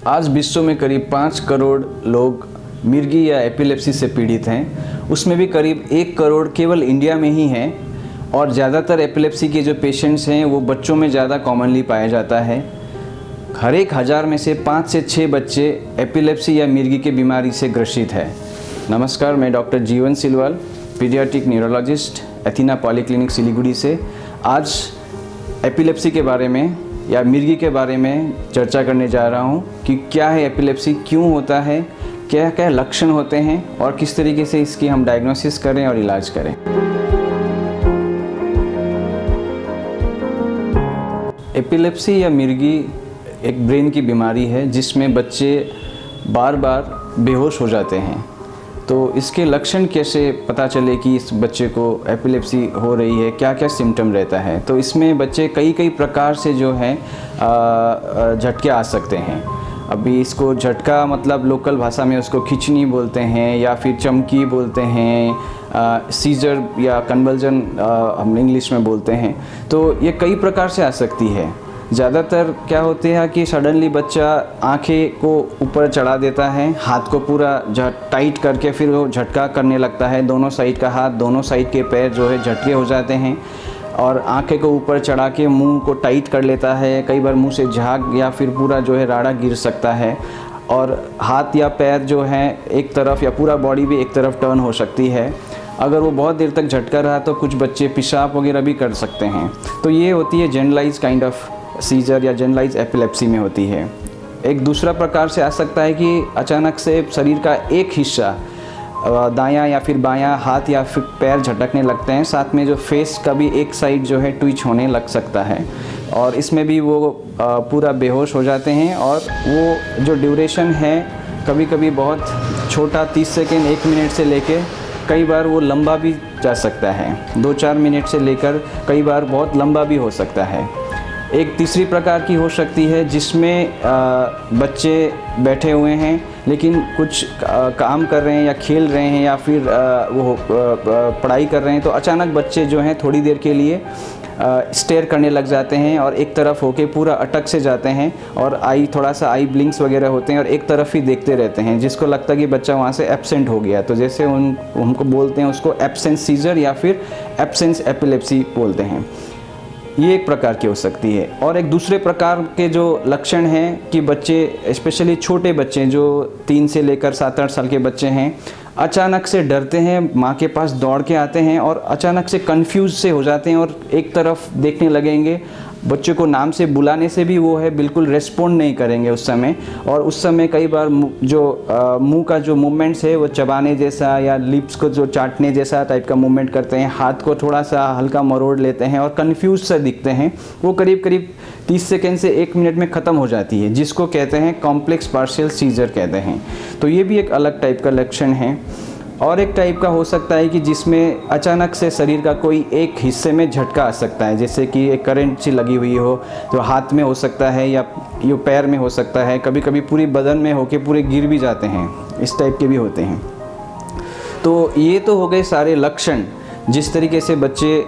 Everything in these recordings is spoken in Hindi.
आज विश्व में करीब 5 करोड़ लोग मिर्गी या एपिलेप्सी से पीड़ित हैं। उसमें भी करीब 1 करोड़ केवल इंडिया में ही हैं और ज़्यादातर एपिलेप्सी के जो पेशेंट्स हैं वो बच्चों में ज़्यादा कॉमनली पाया जाता है। हर एक 1000 में से 5 से 6 बच्चे एपिलेप्सी या मिर्गी की बीमारी से ग्रसित है। नमस्कार, मैं डॉक्टर जीवन Silwal, paediatric neurologist, एथिना polyclinic Siliguri से आज एपिलेप्सी के बारे में या मिर्गी के बारे में चर्चा करने जा रहा हूँ कि क्या है एपिलेप्सी, क्यों होता है, क्या क्या लक्षण होते हैं और किस तरीके से इसकी हम डायग्नोसिस करें और इलाज करें। एपिलेप्सी या मिर्गी एक ब्रेन की बीमारी है जिसमें बच्चे बार बार बेहोश हो जाते हैं। तो इसके लक्षण कैसे पता चले कि इस बच्चे को एपिलेप्सी हो रही है, क्या क्या सिम्टम रहता है। तो इसमें बच्चे कई प्रकार से जो है झटके आ सकते हैं। अभी इसको झटका मतलब लोकल भाषा में उसको खिंचनी बोलते हैं या फिर चमकी बोलते हैं, सीजर या कन्वल्जन हम इंग्लिश में बोलते हैं। तो ये कई प्रकार से आ सकती है। ज़्यादातर क्या होते हैं कि सडनली बच्चा आंखें को ऊपर चढ़ा देता है, हाथ को पूरा टाइट करके फिर वो झटका करने लगता है। दोनों साइड का हाथ, दोनों साइड के पैर जो है झटके हो जाते हैं और आंखें को ऊपर चढ़ा के मुंह को टाइट कर लेता है। कई बार मुंह से झाग या फिर पूरा जो है राड़ा गिर सकता है और हाथ या पैर जो है एक तरफ या पूरा बॉडी भी एक तरफ टर्न हो सकती है। अगर वो बहुत देर तक झटका रहा तो कुछ बच्चे पेशाब वगैरह भी कर सकते हैं। तो ये होती है जनरलाइज काइंड ऑफ सीजर या जनरलाइज एपिलेप्सी में होती है। एक दूसरा प्रकार से आ सकता है कि अचानक से शरीर का एक हिस्सा, दायां या फिर बायां हाथ या फिर पैर झटकने लगते हैं। साथ में जो फेस का भी एक साइड जो है ट्विच होने लग सकता है और इसमें भी वो पूरा बेहोश हो जाते हैं। और वो जो ड्यूरेशन है कभी कभी बहुत छोटा 30 सेकेंड 1 मिनट से लेके कई बार वो लंबा भी जा सकता है, 2-4 मिनट से लेकर कई बार बहुत लंबा भी हो सकता है। एक तीसरी प्रकार की हो सकती है जिसमें बच्चे बैठे हुए हैं लेकिन कुछ काम कर रहे हैं या खेल रहे हैं या फिर वो पढ़ाई कर रहे हैं, तो अचानक बच्चे जो हैं थोड़ी देर के लिए स्टेयर करने लग जाते हैं और एक तरफ होके पूरा अटक से जाते हैं और थोड़ा सा आई ब्लिंक्स वगैरह होते हैं और एक तरफ ही देखते रहते हैं, जिसको लगता है कि बच्चा वहाँ से एब्सेंट हो गया। तो जैसे उनको बोलते हैं उसको एब्सेंस सीजर या फिर एब्सेंस एपिलेप्सी बोलते हैं। ये एक प्रकार की हो सकती है। और एक दूसरे प्रकार के जो लक्षण हैं कि बच्चे, स्पेशली छोटे बच्चे जो 3 से लेकर 7-8 साल के बच्चे हैं, अचानक से डरते हैं, माँ के पास दौड़ के आते हैं और अचानक से कंफ्यूज से हो जाते हैं और एक तरफ देखने लगेंगे। बच्चे को नाम से बुलाने से भी वो है बिल्कुल रेस्पॉन्ड नहीं करेंगे उस समय। और उस समय कई बार जो मुंह का जो मूवमेंट्स है वो चबाने जैसा या लिप्स को जो चाटने जैसा टाइप का मूवमेंट करते हैं, हाथ को थोड़ा सा हल्का मरोड़ लेते हैं और कंफ्यूज से दिखते हैं। वो करीब 30 सेकेंड से 1 मिनट में ख़त्म हो जाती है, जिसको कहते हैं कॉम्प्लेक्स पार्शियल सीजर कहते हैं। तो ये भी एक अलग टाइप का लक्षण है। और एक टाइप का हो सकता है कि जिसमें अचानक से शरीर का कोई एक हिस्से में झटका आ सकता है, जैसे कि एक करंट सी लगी हुई हो, तो हाथ में हो सकता है या ये पैर में हो सकता है, कभी कभी पूरी बदन में होके पूरे गिर भी जाते हैं, इस टाइप के भी होते हैं। तो ये तो हो गए सारे लक्षण जिस तरीके से बच्चे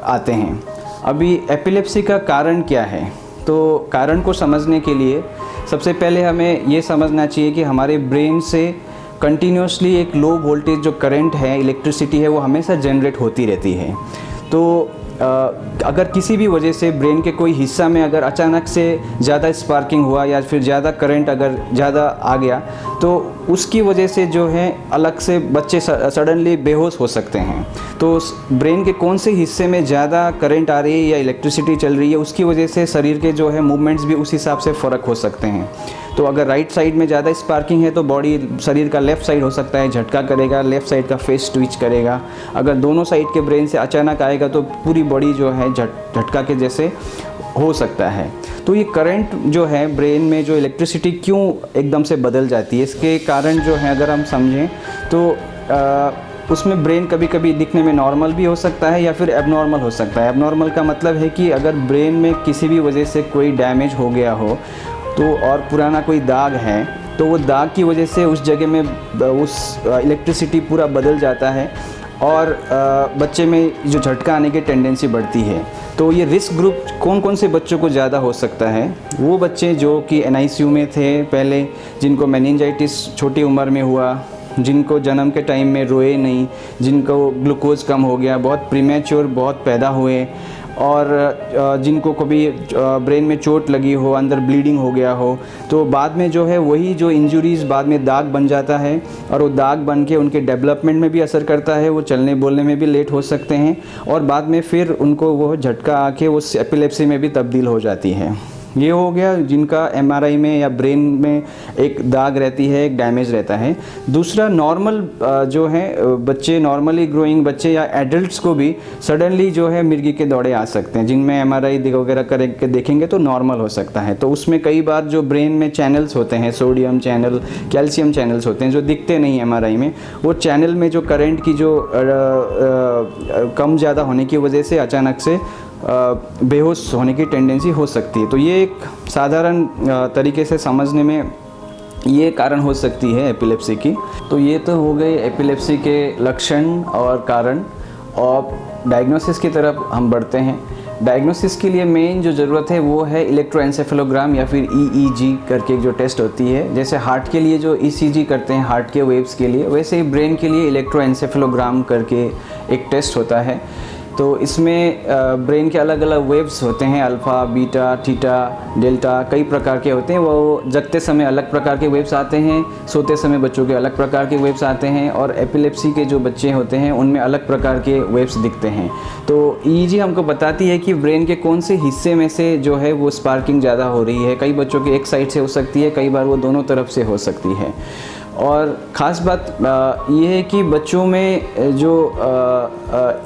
आते हैं। अभी एपिलेप्सी का कारण क्या है, तो कारण को समझने के लिए सबसे पहले हमें ये समझना चाहिए कि हमारे ब्रेन से कंटिन्यूसली एक लो वोल्टेज जो करंट है, इलेक्ट्रिसिटी है, वो हमेशा जनरेट होती रहती है। तो अगर किसी भी वजह से ब्रेन के कोई हिस्सा में अगर अचानक से ज़्यादा स्पार्किंग हुआ या फिर ज़्यादा करंट अगर ज़्यादा आ गया तो उसकी वजह से जो है अलग से बच्चे सडनली बेहोश हो सकते हैं। तो ब्रेन के कौन से हिस्से में ज़्यादा करंट आ रही है या इलेक्ट्रिसिटी चल रही है उसकी वजह से शरीर के जो है मूवमेंट्स भी उस हिसाब से फ़र्क हो सकते हैं। तो अगर राइट साइड में ज़्यादा स्पार्किंग है तो बॉडी, शरीर का लेफ़्ट साइड हो सकता है झटका करेगा, लेफ़्ट साइड का फेस ट्विच करेगा। अगर दोनों साइड के ब्रेन से अचानक आएगा तो पूरी बॉडी जो है झटका के जैसे हो सकता है। तो ये करंट जो है ब्रेन में जो इलेक्ट्रिसिटी क्यों एकदम से बदल जाती है, इसके कारण जो है अगर हम समझें तो उसमें ब्रेन कभी कभी दिखने में नॉर्मल भी हो सकता है या फिर एबनॉर्मल हो सकता है। एबनॉर्मल का मतलब है कि अगर ब्रेन में किसी भी वजह से कोई डैमेज हो गया हो तो और पुराना कोई दाग है तो वो दाग की वजह से उस जगह में उस इलेक्ट्रिसिटी पूरा बदल जाता है और बच्चे में जो झटका आने की टेंडेंसी बढ़ती है। तो ये रिस्क ग्रुप कौन कौन से बच्चों को ज़्यादा हो सकता है? वो बच्चे जो कि NICU में थे पहले, जिनको मेनिंजाइटिस छोटी उम्र में हुआ, जिनको जन्म के टाइम में रोए नहीं, जिनको ग्लूकोज कम हो गया, बहुत प्रीमेच्योर बहुत पैदा हुए, और जिनको कभी ब्रेन में चोट लगी हो, अंदर ब्लीडिंग हो गया हो, तो बाद में जो है वही जो इंजरीज़ बाद में दाग बन जाता है, और वो दाग बन के उनके डेवलपमेंट में भी असर करता है, वो चलने बोलने में भी लेट हो सकते हैं, और बाद में फिर उनको वो झटका आके वो एपिलेप्सी में भी तब्दील हो जाती है। ये हो गया जिनका MRI में या ब्रेन में एक दाग रहती है, एक डैमेज रहता है। दूसरा, नॉर्मल जो है बच्चे, नॉर्मली ग्रोइंग बच्चे या एडल्ट्स को भी सडनली जो है मिर्गी के दौरे आ सकते हैं, जिनमें MRI वगैरह करके देखेंगे तो नॉर्मल हो सकता है। तो उसमें कई बार जो ब्रेन में चैनल्स होते हैं, सोडियम चैनल, कैल्शियम चैनल्स होते हैं जो दिखते नहीं MRI में, वो चैनल में जो करंट की जो कम ज़्यादा होने की वजह से अचानक से बेहोश होने की टेंडेंसी हो सकती है। तो ये एक साधारण तरीके से समझने में ये कारण हो सकती है एपिलेप्सी की। तो ये तो हो गए एपिलेप्सी के लक्षण और कारण। और डायग्नोसिस की तरफ हम बढ़ते हैं। डायग्नोसिस के लिए मेन जो ज़रूरत है वो है इलेक्ट्रोएन्सेफेलोग्राम या फिर EEG करके जो टेस्ट होती है। जैसे हार्ट के लिए जो ECG करते हैं हार्ट के वेव्स के लिए, वैसे ही ब्रेन के लिए इलेक्ट्रोएन्सेफेलोग्राम करके एक टेस्ट होता है। तो इसमें ब्रेन के अलग अलग वेव्स होते हैं, अल्फ़ा, बीटा, थीटा, डेल्टा, कई प्रकार के होते हैं। वो जगते समय अलग प्रकार के वेव्स आते हैं, सोते समय बच्चों के अलग प्रकार के वेव्स आते हैं, और एपिलेप्सी के जो बच्चे होते हैं उनमें अलग प्रकार के वेव्स दिखते हैं। तो EEG हमको बताती है कि ब्रेन के कौन से हिस्से में से जो है वो स्पार्किंग ज़्यादा हो रही है। कई बच्चों की एक साइड से हो सकती है, कई बार वो दोनों तरफ से हो सकती है। और ख़ास बात ये है कि बच्चों में जो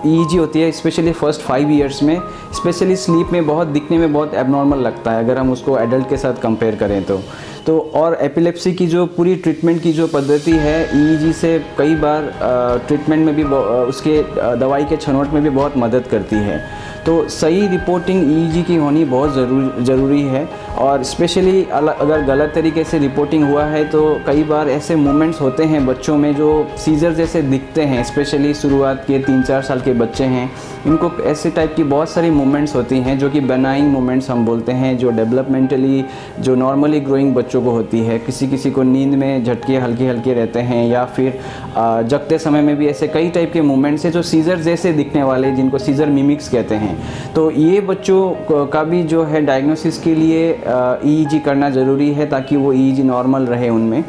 EEG होती है, स्पेशली फर्स्ट 5 ईयर्स में, स्पेशली स्लीप में बहुत दिखने में बहुत एबनॉर्मल लगता है अगर हम उसको एडल्ट के साथ कंपेयर करें तो और एपिलेप्सी की जो पूरी ट्रीटमेंट की जो पद्धति है EEG से कई बार ट्रीटमेंट में भी उसके दवाई के छनौट में भी बहुत मदद करती है। तो सही रिपोर्टिंग EEG की होनी बहुत ज़रूरी है। और स्पेशली अगर गलत तरीके से रिपोर्टिंग हुआ है तो कई बार ऐसे मोमेंट्स होते हैं बच्चों में जो सीजर जैसे दिखते हैं, स्पेशली शुरुआत के 3-4 साल के बच्चे हैं, इनको ऐसे टाइप की बहुत सारी मूवमेंट्स होती हैं जो कि बेनाइन मूवमेंट्स हम बोलते हैं, जो डेवलपमेंटली जो नॉर्मली ग्रोइंग बच्चों को होती है। किसी को नींद में झटके हल्के हल्के रहते हैं, या फिर जगते समय में भी ऐसे कई टाइप के मूवमेंट्स हैं जो सीजर जैसे दिखने वाले, जिनको सीजर मिमिक्स कहते हैं। तो ये बच्चों का भी जो है डायग्नोसिस के लिए EEG करना ज़रूरी है ताकि वो EEG नॉर्मल रहे उनमें।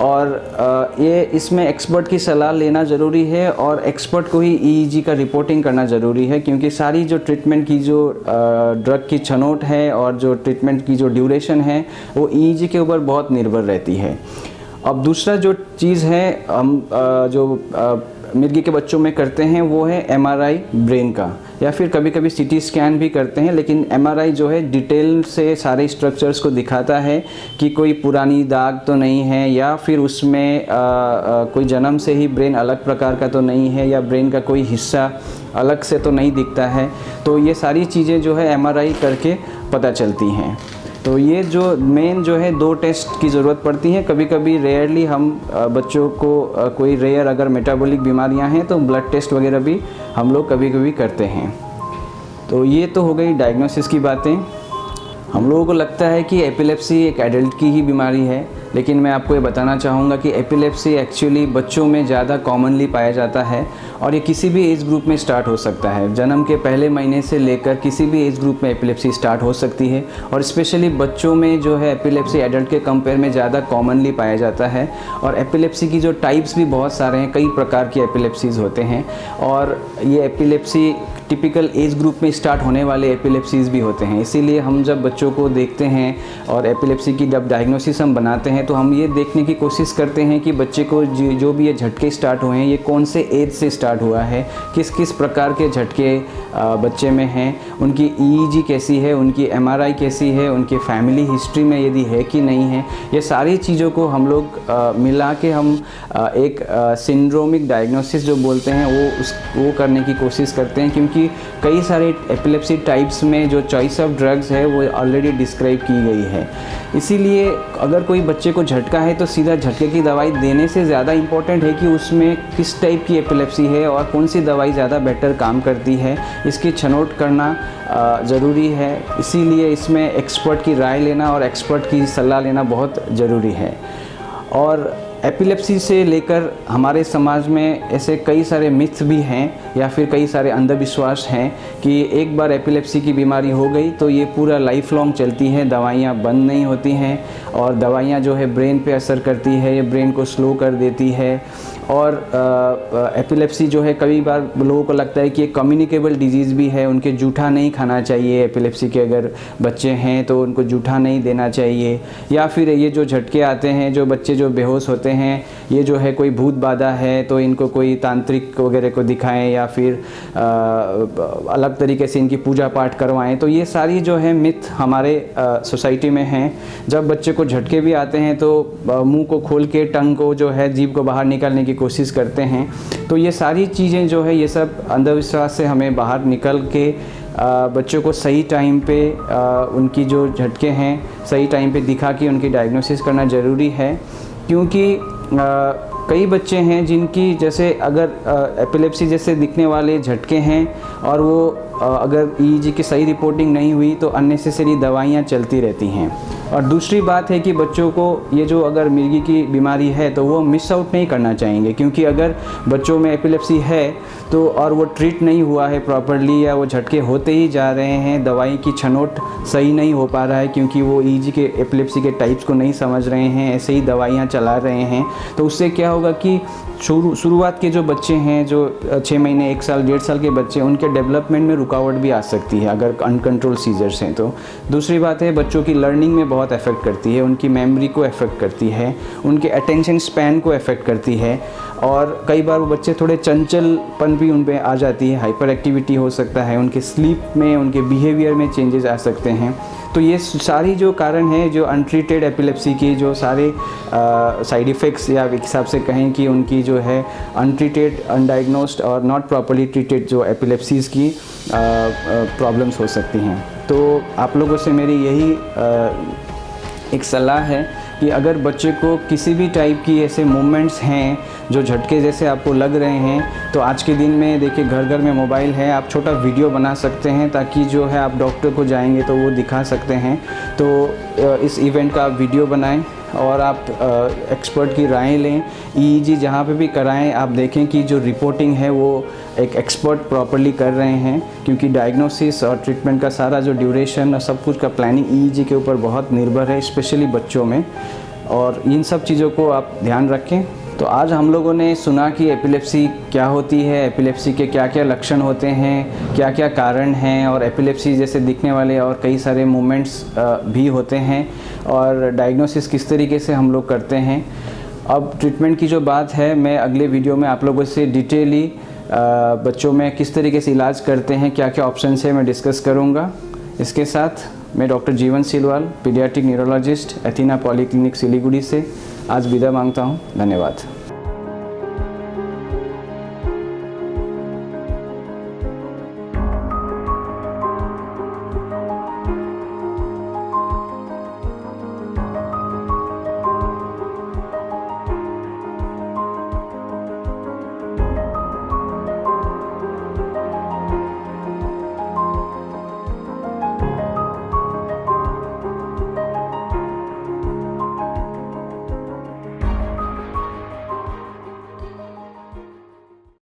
और ये इसमें एक्सपर्ट की सलाह लेना ज़रूरी है, और एक्सपर्ट को ही EEG का रिपोर्टिंग करना ज़रूरी है, क्योंकि सारी जो ट्रीटमेंट की जो ड्रग की छनौट है और जो ट्रीटमेंट की जो ड्यूरेशन है वो EEG के ऊपर बहुत निर्भर रहती है। अब दूसरा जो चीज़ है हम जो मिर्गी के बच्चों में करते हैं वो है MRI ब्रेन का, या फिर कभी कभी CT स्कैन भी करते हैं। लेकिन MRI जो है डिटेल से सारे स्ट्रक्चर्स को दिखाता है कि कोई पुरानी दाग तो नहीं है, या फिर उसमें कोई जन्म से ही ब्रेन अलग प्रकार का तो नहीं है, या ब्रेन का कोई हिस्सा अलग से तो नहीं दिखता है। तो ये सारी चीज़ें जो है MRI करके पता चलती हैं। तो ये जो मेन जो है 2 टेस्ट की ज़रूरत पड़ती है। कभी कभी रेयरली हम बच्चों को कोई रेयर अगर मेटाबॉलिक बीमारियां हैं तो ब्लड टेस्ट वगैरह भी हम लोग कभी कभी करते हैं। तो ये तो हो गई डायग्नोसिस की बातें। हम लोगों को लगता है कि एपिलेप्सी एक एडल्ट की ही बीमारी है, लेकिन मैं आपको ये बताना चाहूँगा कि एपिलेप्सी एक्चुअली बच्चों में ज़्यादा कॉमनली पाया जाता है, और ये किसी भी एज ग्रुप में स्टार्ट हो सकता है। जन्म के पहले महीने से लेकर किसी भी एज ग्रुप में एपिलेप्सी स्टार्ट हो सकती है, और स्पेशली बच्चों में जो है एपिलेप्सी एडल्ट के कंपेयर में ज़्यादा कॉमनली पाया जाता है। और एपिलेप्सी की जो टाइप्स भी बहुत सारे हैं, कई प्रकार की एपिलेप्सीज़ होते हैं, और ये एपिलेप्सी टिपिकल एज ग्रुप में स्टार्ट होने वाले एपिलेप्सीज़ भी होते हैं। इसीलिए हम जब बच्चों को देखते हैं और एपिलेप्सी की जब डायग्नोसिस हम बनाते हैं तो हम ये देखने की कोशिश करते हैं कि बच्चे को जो भी ये झटके स्टार्ट हुए हैं ये कौन से एज से स्टार्ट हुआ है, किस किस प्रकार के झटके बच्चे में हैं, उनकी EEG कैसी है, उनकी MRI कैसी है, उनकी फैमिली हिस्ट्री में यदि है कि नहीं है। ये सारी चीज़ों को हम लोग मिला के हम एक सिंड्रोमिक डायग्नोसिस जो बोलते हैं वो करने की कोशिश करते हैं, क्योंकि क्योंकि कई सारे एपिलेप्सी टाइप्स में जो चॉइस ऑफ ड्रग्स है वो ऑलरेडी डिस्क्राइब की गई है। इसीलिए अगर कोई बच्चे को झटका है तो सीधा झटके की दवाई देने से ज़्यादा इम्पॉर्टेंट है कि उसमें किस टाइप की एपिलेप्सी है और कौन सी दवाई ज़्यादा बेटर काम करती है, इसकी छनौट करना ज़रूरी है। इसीलिए इसमें एक्सपर्ट की राय लेना और एक्सपर्ट की सलाह लेना बहुत ज़रूरी है। और एपिलेप्सी से लेकर हमारे समाज में ऐसे कई सारे मिथ भी हैं या फिर कई सारे अंधविश्वास हैं कि एक बार एपिलेप्सी की बीमारी हो गई तो ये पूरा लाइफ लॉन्ग चलती है, दवाइयाँ बंद नहीं होती हैं और दवाइयाँ जो है ब्रेन पे असर करती है, ये ब्रेन को स्लो कर देती है। और एपिलेप्सी जो है कई बार लोगों को लगता है कि एक कम्युनिकेबल डिजीज़ भी है, उनके जूठा नहीं खाना चाहिए। एपिलेप्सी के अगर बच्चे हैं तो उनको जूठा नहीं देना चाहिए। या फिर ये जो झटके आते हैं, जो बच्चे जो बेहोश होते हैं, ये जो है कोई भूत बाधा है तो इनको कोई तांत्रिक वगैरह को दिखाएं या फिर अलग तरीके से इनकी पूजा पाठ करवाएं। तो ये सारी जो है मिथ हमारे सोसाइटी में हैं। जब बच्चे को झटके भी आते हैं तो मुंह को खोल के टंग को जो है जीभ को बाहर निकालने की कोशिश करते हैं। तो ये सारी चीज़ें जो है ये सब अंधविश्वास से हमें बाहर निकल के बच्चों को सही टाइम पे उनकी जो झटके हैं सही टाइम पे दिखा के उनकी डायग्नोसिस करना ज़रूरी है। क्योंकि कई बच्चे हैं जिनकी जैसे अगर एपिलेप्सी जैसे दिखने वाले झटके हैं और वो अगर ईईजी की सही रिपोर्टिंग नहीं हुई तो अननेसेसरी दवाइयाँ चलती रहती हैं। और दूसरी बात है कि बच्चों को ये जो अगर मिर्गी की बीमारी है तो वो मिस आउट नहीं करना चाहेंगे, क्योंकि अगर बच्चों में एपिलेप्सी है तो और वो ट्रीट नहीं हुआ है प्रॉपरली या वो झटके होते ही जा रहे हैं, दवाई की छनौट सही नहीं हो पा रहा है क्योंकि वो ईजी के एपिलेप्सी के टाइप्स को नहीं समझ रहे हैं, ऐसे ही दवाइयाँ चला रहे हैं, तो उससे क्या होगा कि शुरुआत के जो बच्चे हैं जो 6 महीने 1 साल 1.5 साल के बच्चे, उनके डेवलपमेंट में रुकावट भी आ सकती है अगर अनकंट्रोल सीजर्स हैं तो। दूसरी बात है बच्चों की लर्निंग में बहुत अफेक्ट करती है, उनकी मेमोरी को अफेक्ट करती है, उनके अटेंशन स्पैन को अफेक्ट करती है। और कई बार वो बच्चे थोड़े चंचलपन भी उन पे आ जाती है, हाइपर एक्टिविटी हो सकता है, उनके स्लीप में उनके बिहेवियर में चेंजेस आ सकते हैं। तो ये सारी जो कारण है जो अनट्रीटेड एपिलेप्सी की जो सारे साइड इफ़ेक्ट्स या एक हिसाब से कहें कि उनकी जो है अनट्रीटेड अनडायग्नोस्ड और नॉट प्रॉपर्ली ट्रीटेड जो एपिलेप्सीज़ की प्रॉब्लम्स हो सकती हैं। तो आप लोगों से मेरी यही एक सलाह है कि अगर बच्चे को किसी भी टाइप की ऐसे मूवमेंट्स हैं जो झटके जैसे आपको लग रहे हैं तो आज के दिन में देखिए घर घर में मोबाइल है, आप छोटा वीडियो बना सकते हैं ताकि जो है आप डॉक्टर को जाएंगे तो वो दिखा सकते हैं। तो इस इवेंट का आप वीडियो बनाएं और आप एक्सपर्ट की राय लें। ईईजी जहाँ पे भी कराएं आप देखें कि जो रिपोर्टिंग है वो एक एक्सपर्ट प्रॉपर्ली कर रहे हैं, क्योंकि डायग्नोसिस और ट्रीटमेंट का सारा जो ड्यूरेशन और सब कुछ का प्लानिंग ईईजी के ऊपर बहुत निर्भर है, स्पेशली बच्चों में। और इन सब चीज़ों को आप ध्यान रखें। तो आज हम लोगों ने सुना कि एपिलेप्सी क्या होती है, एपिलेप्सी के क्या क्या लक्षण होते हैं, क्या क्या कारण हैं, और एपिलेप्सी जैसे दिखने वाले और कई सारे मूवमेंट्स भी होते हैं, और डायग्नोसिस किस तरीके से हम लोग करते हैं। अब ट्रीटमेंट की जो बात है मैं अगले वीडियो में आप लोगों से डिटेली बच्चों में किस तरीके से इलाज करते हैं, क्या क्या ऑप्शन है मैं डिस्कस करूँगा। इसके साथ मैं डॉक्टर जीवन Silwal, paediatric neurologist, एथीना polyclinic Siliguri से आज विदा मांगता हूँ। धन्यवाद।